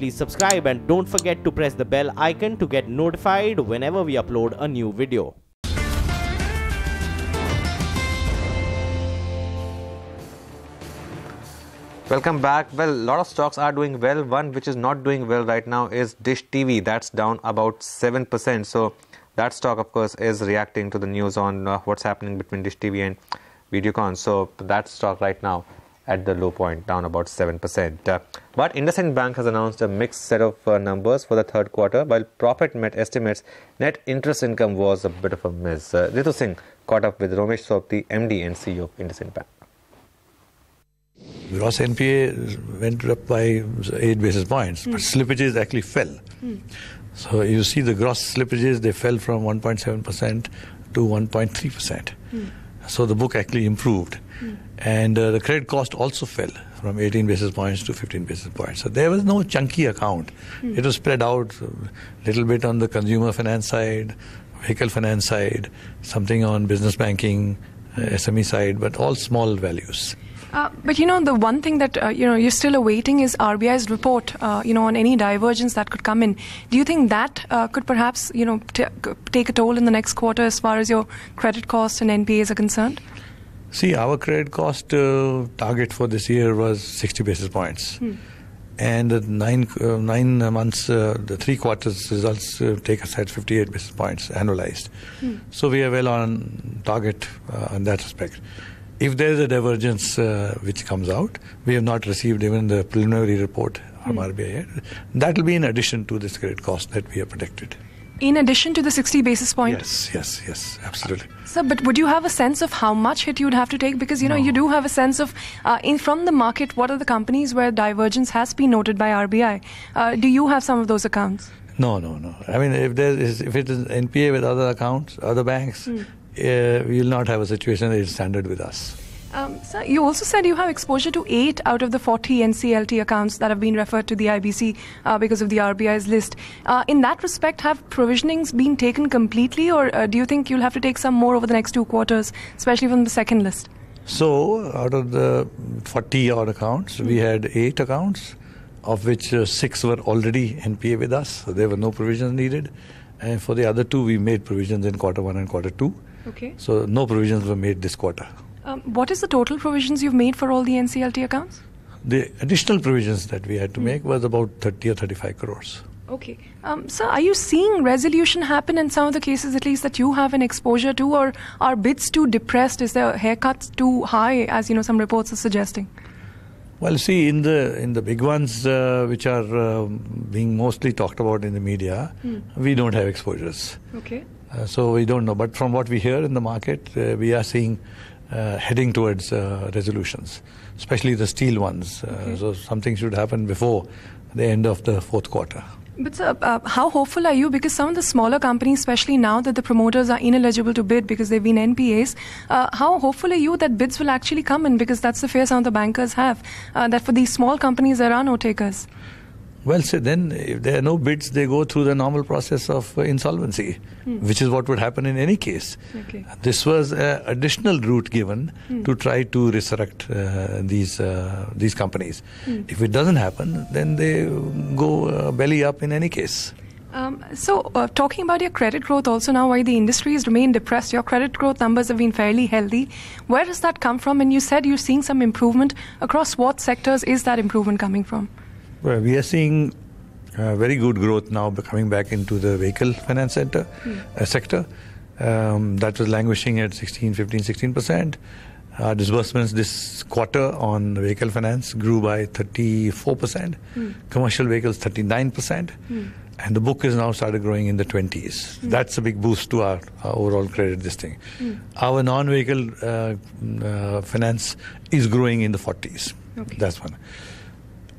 please subscribe and don't forget to press the bell icon to get notified whenever we upload a new video. Welcome back. Well, a lot of stocks are doing well. One which is not doing well right now is Dish TV. That's down about 7%. So that stock, of course, is reacting to the news on what's happening between Dish TV and Videocon. So that stock right now at the low point, down about 7%. But IndusInd Bank has announced a mixed set of numbers for the third quarter. While profit met estimates, net interest income was a bit of a miss. Ritu Singh caught up with Romesh Sobti, MD and CEO of IndusInd Bank. Gross NPA went up by 8 basis points, but slippages actually fell. So you see the gross slippages, they fell from 1.7% to 1.3%. So the book actually improved. And the credit cost also fell from 18 basis points to 15 basis points. So there was no chunky account. It was spread out a little bit on the consumer finance side, vehicle finance side, something on business banking, SME side, but all small values. But the one thing that you're still awaiting is RBI's report on any divergence that could come in. Do you think that could perhaps take a toll in the next quarter as far as your credit cost and NPAs are concerned? See, our credit cost target for this year was 60 basis points. And the 9 months, the 3 quarters results take us at 58 basis points annualized. So we are well on target in that respect. If there is a divergence which comes out, we have not received even the preliminary report from RBI yet. That will be in addition to this credit cost that we have predicted. In addition to the 60 basis points? Yes, absolutely. So, but would you have a sense of how much hit you would have to take? Because, you do have a sense of, from the market, what are the companies where divergence has been noted by RBI? Do you have some of those accounts? No. I mean, if it is NPA with other accounts, other banks, we will not have a situation that is standard with us. Sir, you also said you have exposure to 8 out of the 40 NCLT accounts that have been referred to the IBC because of the RBI's list. In that respect, have provisionings been taken completely, or do you think you'll have to take some more over the next 2 quarters, especially from the second list? So, out of the 40-odd accounts, we had 8 accounts, of which 6 were already NPA with us, so there were no provisions needed. And for the other 2, we made provisions in quarter 1 and quarter 2. Okay. So no provisions were made this quarter. What is the total provisions you've made for all the NCLT accounts? The additional provisions that we had to make was about 30 or 35 crores. Okay. Sir, are you seeing resolution happen in some of the cases, at least that you have an exposure to, or are bids too depressed? Is there haircuts too high, as some reports are suggesting? Well, see, in the big ones which are being mostly talked about in the media, we don't have exposures. Okay. So we don't know. But from what we hear in the market, we are seeing heading towards resolutions, especially the steel ones. So something should happen before the end of the 4th quarter. But sir, how hopeful are you? Because some of the smaller companies, especially now that the promoters are ineligible to bid because they've been NPAs, how hopeful are you that bids will actually come in? Because that's the fear some of the bankers have, that for these small companies there are no takers. Well, so then if there are no bids, they go through the normal process of insolvency, which is what would happen in any case. Okay. This was an additional route given to try to resurrect these companies. If it doesn't happen, then they go belly up in any case. So, talking about your credit growth also now, why the industry has remained depressed, your credit growth numbers have been fairly healthy. Where does that come from? And you said you're seeing some improvement. Across what sectors is that improvement coming from? Well, we are seeing very good growth now coming back into the vehicle finance sector. That was languishing at 16%. Disbursements this quarter on vehicle finance grew by 34%. Commercial vehicles 39%. And the book is now started growing in the 20s. That's a big boost to our overall credit this thing. Our non-vehicle finance is growing in the 40s. Okay. That's one.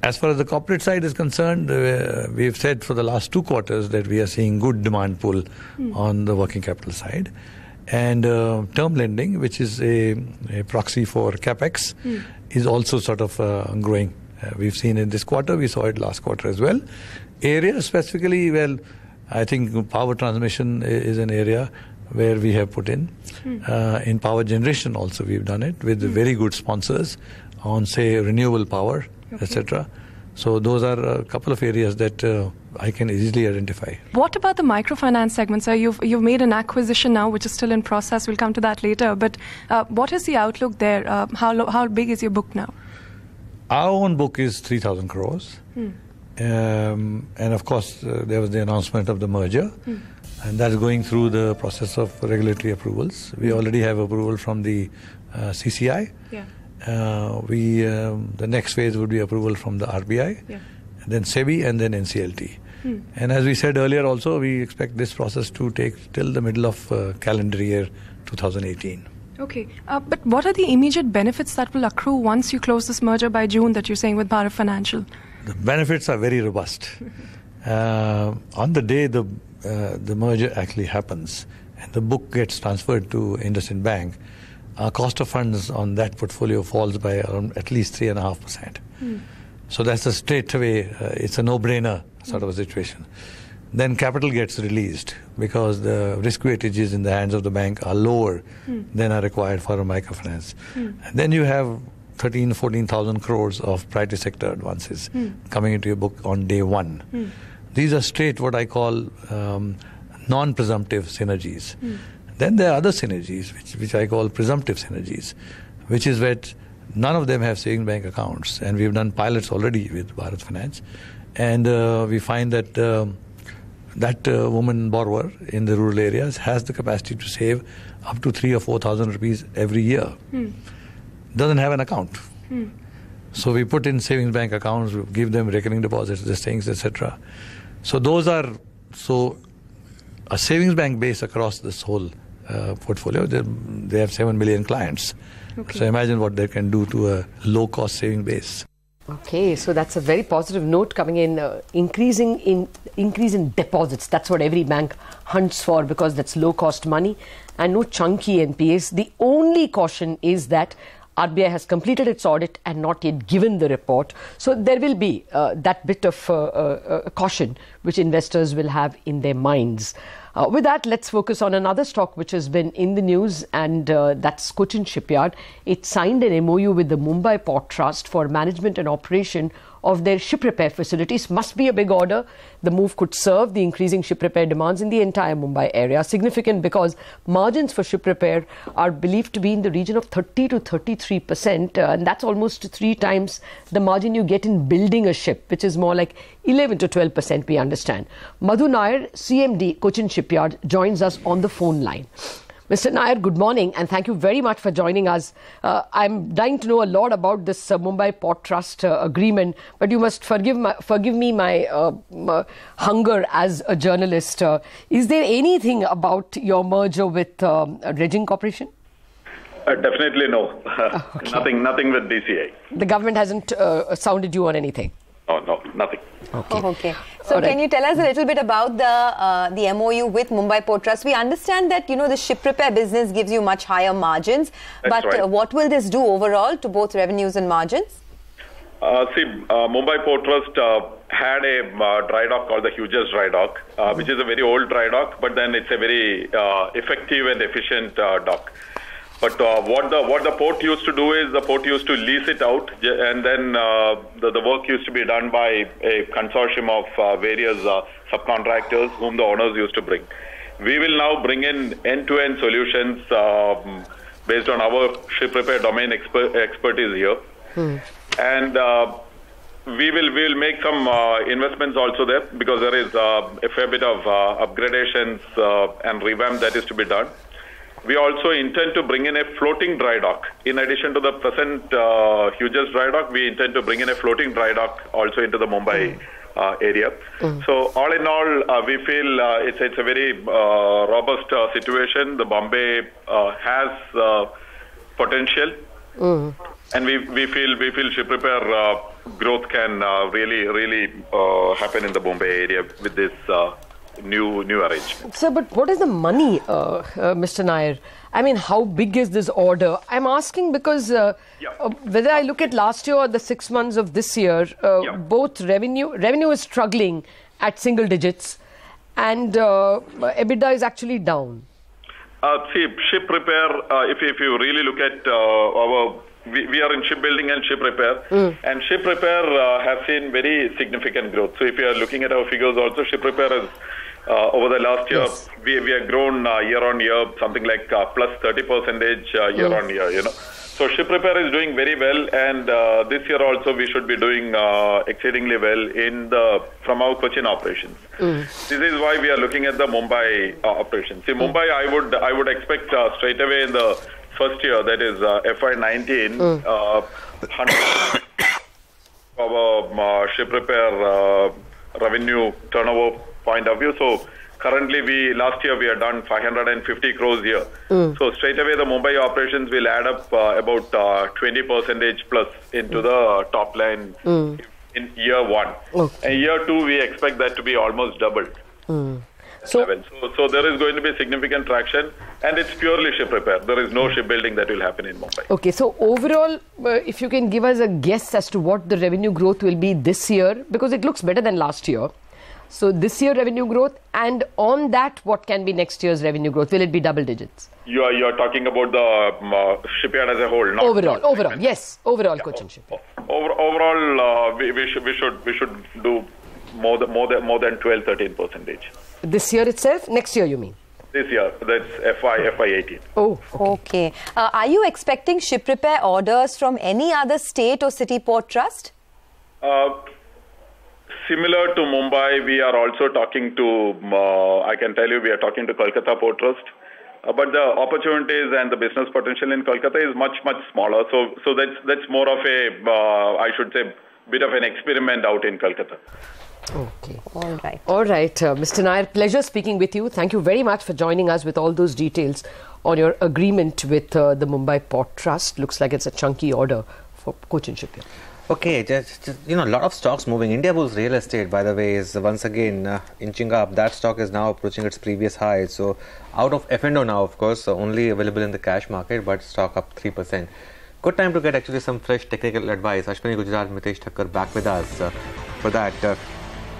As far as the corporate side is concerned, we've said for the last 2 quarters that we are seeing good demand pull on the working capital side. And term lending, which is a proxy for capex, is also sort of growing. We've seen it this quarter, we saw it last quarter as well. Areas specifically, well, I think power transmission is an area where we have put in. In power generation also we've done it with very good sponsors on, say, renewable power, etc. So those are a couple of areas that I can easily identify. What about the microfinance segment, sir? You've made an acquisition now, which is still in process. We'll come to that later. But what is the outlook there? How big is your book now? Our own book is 3,000 crores. And of course, there was the announcement of the merger. And that's going through the process of regulatory approvals. We already have approval from the CCI. Yeah. The next phase would be approval from the RBI, then SEBI, and then NCLT. And as we said earlier also, we expect this process to take till the middle of calendar year 2018. Okay. But what are the immediate benefits that will accrue once you close this merger by June that you're saying with Bharat Financial? The benefits are very robust. On the day the merger actually happens and the book gets transferred to IndusInd Bank, our cost of funds on that portfolio falls by around at least 3.5%. So that's a straight away, it's a no-brainer sort of a situation. Then capital gets released because the risk weightages in the hands of the bank are lower than are required for a microfinance. And then you have 14,000 crores of priority sector advances coming into your book on day one. These are straight what I call non-presumptive synergies. Then there are other synergies, which I call presumptive synergies, which is that none of them have savings bank accounts. And we've done pilots already with Bharat Finance. And we find that that woman borrower in the rural areas has the capacity to save up to 3,000 or 4,000 rupees every year. Doesn't have an account. So we put in savings bank accounts, we give them recurring deposits, these things, etc. So those are, a savings bank base across this whole portfolio, they have 7 million clients. Okay. So imagine what they can do to a low-cost saving base. Okay, so that's a very positive note coming in. Increase in deposits. That's what every bank hunts for because that's low-cost money and no chunky NPAs. The only caution is that RBI has completed its audit and not yet given the report. So there will be that bit of caution which investors will have in their minds. With that, let's focus on another stock which has been in the news, and that's Cochin Shipyard. It signed an MOU with the Mumbai Port Trust for management and operation of their ship repair facilities. Must be a big order. The move could serve the increasing ship repair demands in the entire Mumbai area. Significant because margins for ship repair are believed to be in the region of 30 to 33%, and that's almost 3 times the margin you get in building a ship, which is more like 11 to 12%, we understand. Madhu Nair, CMD, Cochin Shipyard, joins us on the phone line. Mr. Nair, good morning, and thank you very much for joining us. I'm dying to know a lot about this Mumbai Port Trust agreement, but you must forgive me my hunger as a journalist. Is there anything about your merger with Dredging Corporation? Definitely no. Okay. Nothing with DCA. The government hasn't sounded you on anything? No, nothing. Okay. Okay. So can you tell us a little bit about the MOU with Mumbai Port Trust? We understand that, the ship repair business gives you much higher margins. That's right. What will this do overall to both revenues and margins? Mumbai Port Trust had a dry dock called the Hughes Dry Dock, which is a very old dry dock, but then it's a very effective and efficient dock. But what the port used to do is the port used to lease it out, and then the work used to be done by a consortium of various subcontractors whom the owners used to bring. We will now bring in end-to-end solutions based on our ship repair domain expertise here. And we will make some investments also there because there is a fair bit of upgradations and revamp that is to be done. We also intend to bring in a floating dry dock. In addition to the present Hughes Dry Dock, we intend to bring in a floating dry dock also into the Mumbai area. So all in all, we feel it's a very robust situation. The Bombay has potential, and we feel ship repair growth can really happen in the Bombay area with this new arrangement. Sir, but what is the money, Mr. Nair? I mean, how big is this order? I'm asking because whether I look at last year or the 6 months of this year, both revenue is struggling at single digits, and EBITDA is actually down. See, ship repair, if you really look at our we are in shipbuilding and ship repair, and ship repair has seen very significant growth. So if you are looking at our figures also, ship repair has over the last year, we have grown year on year, something like plus 30% year on year, you know. So ship repair is doing very well, and this year also we should be doing exceedingly well from our Cochin operations. This is why we are looking at the Mumbai operations. See, Mumbai, I would expect straight away in the first year, that is FY19, 100 our ship repair revenue turnover point of view. So currently, last year we had done 550 crores here. So straight away the Mumbai operations will add up about 20% plus into the top line in year one. And year two, we expect that to be almost doubled. So there is going to be significant traction, and it's purely ship repair. There is no shipbuilding that will happen in Mumbai. Okay, so overall, if you can give us a guess as to what the revenue growth will be this year, because it looks better than last year. So this year revenue growth, and on that, what can be next year's revenue growth? Will it be double digits? You are talking about the shipyard as a whole, not overall, yes, overall Cochin shipyard. Overall, we should do more than 12-13%. This year itself? Next year, you mean? This year, that's FY18. Oh, okay. Are you expecting ship repair orders from any other state or city port trust? Similar to Mumbai, we are also talking to, I can tell you, we are talking to Kolkata Port Trust. But the opportunities and the business potential in Kolkata is much, much smaller. So that's more of a, I should say, bit of an experiment out in Kolkata. Okay. All right. Mr. Nair, pleasure speaking with you. Thank you very much for joining us with all those details on your agreement with the Mumbai Port Trust. Looks like it's a chunky order for Cochin Shipyard. Okay, just a lot of stocks moving. Indiabulls real estate, by the way, is once again inching up. That stock is now approaching its previous high. So out of F&O now, of course, only available in the cash market, but stock up 3%. Good time to get actually some fresh technical advice. Ashwini Gujarat, Mitesh Thakkar back with us for that.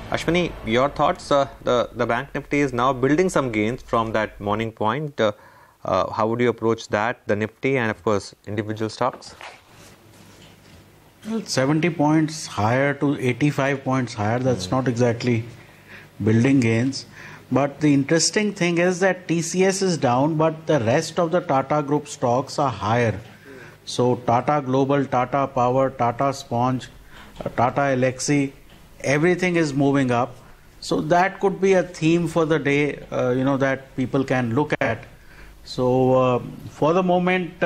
Ashwini, your thoughts? The Bank Nifty is now building some gains from that morning point. How would you approach that, the Nifty and of course individual stocks? Well, 70 points higher to 85 points higher, that's not exactly building gains. But the interesting thing is that TCS is down, but the rest of the Tata Group stocks are higher. So Tata Global, Tata Power, Tata Sponge, Tata Elxsi, everything is moving up. So that could be a theme for the day, that people can look at. So for the moment,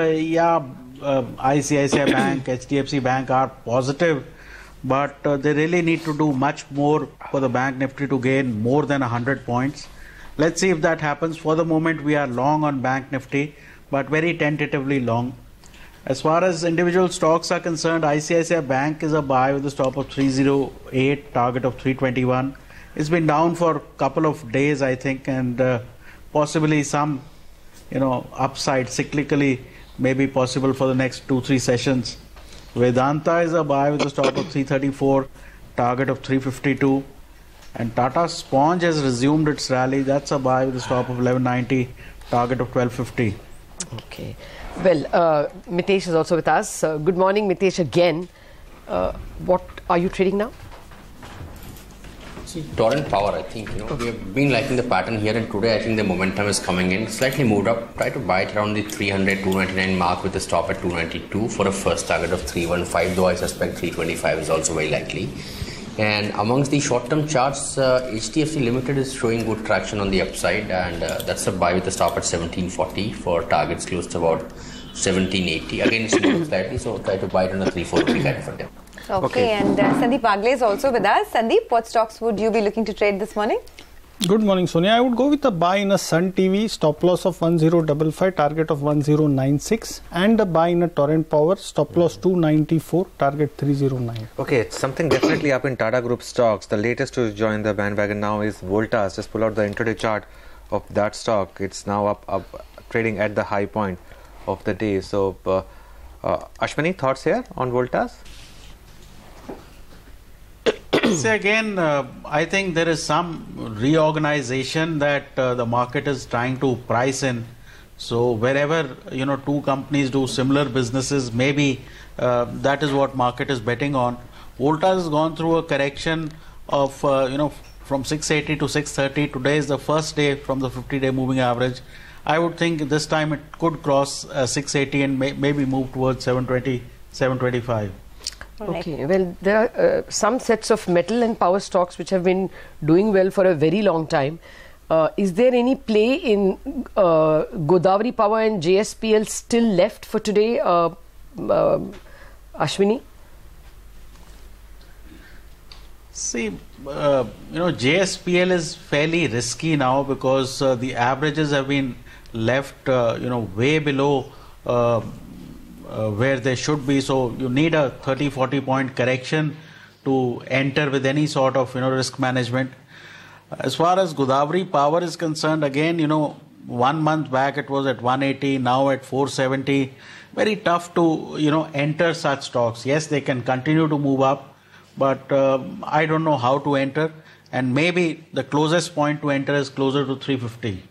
ICICI Bank, HDFC Bank are positive, but they really need to do much more for the Bank Nifty to gain more than 100 points. Let's see if that happens. For the moment, we are long on Bank Nifty, but very tentatively long. As far as individual stocks are concerned, ICICI Bank is a buy with a stop of 308, target of 321. It's been down for a couple of days, I think, and possibly some, upside cyclically may be possible for the next 2-3 sessions. Vedanta is a buy with a stop of 334, target of 352. And Tata Sponge has resumed its rally. That's a buy with a stop of 1190, target of 1250. Okay. Well, Mitesh is also with us. Good morning, Mitesh, again. What are you trading now? See, Torrent Power, I think, we have been liking the pattern here, and today I think the momentum is coming in. Slightly moved up. Try to buy it around the 300, 299 mark with a stop at 292 for a first target of 315, though I suspect 325 is also very likely. And amongst the short-term charts, HDFC Limited is showing good traction on the upside, and that's a buy with a stop at 1740 for targets close to about 1780. Again, it's moving slightly, so try to buy it on a 3-4 kind of a dip. Okay, and Sandeep Wagle is also with us. Sandeep, what stocks would you be looking to trade this morning? Good morning, Sonia. I would go with a buy in a Sun TV, stop loss of 1055, target of 1096, and a buy in a Torrent Power, stop loss 294, target 309. Okay, it's something definitely up in Tata Group stocks. The latest to join the bandwagon now is Voltas. Just pull out the intraday chart of that stock. It's now up trading at the high point of the day. So, Ashwini, thoughts here on Voltas? See, again, I think there is some reorganization that the market is trying to price in. So wherever, you know, two companies do similar businesses, maybe that is what market is betting on. Voltas has gone through a correction of, you know, from 680 to 630. Today is the first day from the 50-day moving average. I would think this time it could cross 680 and maybe move towards 720, 725. Okay, well, there are some sets of metal and power stocks which have been doing well for a very long time. Is there any play in Godavari Power and JSPL still left for today, Ashwini? See, you know, JSPL is fairly risky now because the averages have been left, you know, way below where they should be. So you need a 30-40 point correction to enter with any sort of, you know, risk management. As far as Godavari Power is concerned, again, you know, 1 month back it was at 180, now at 470. Very tough to, you know, enter such stocks. Yes, they can continue to move up, but I don't know how to enter. And maybe the closest point to enter is closer to 350.